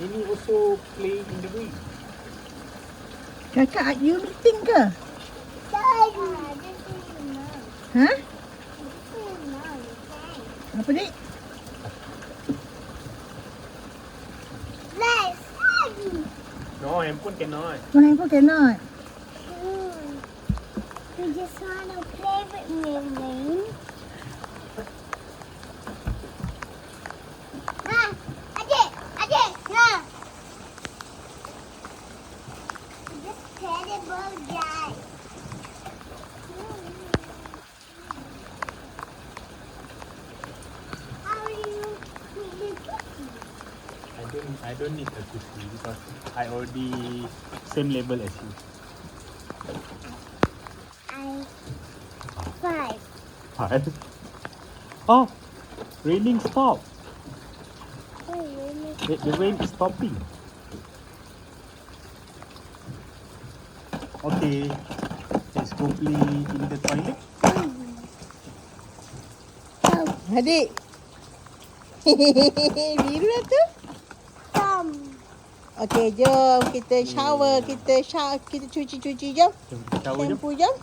Ini also playing in the rain. Kakak, you meeting ke? Ha? Apa ni? No, handphone cannot. No handphone cannot. You just want to play with me, Lane. Nah, adik, nah. Just terrible guy. How are you feeling? I don't need a cookie because I already same level as you. Five. Five. Oh, raining stop. The rain is stopping. Okay, let's go play in the toilet. Adik. Biru lah tu. Okey, jom kita shower, kita cuci-cuci jom. Jom kita shower jom. Shampoo jom.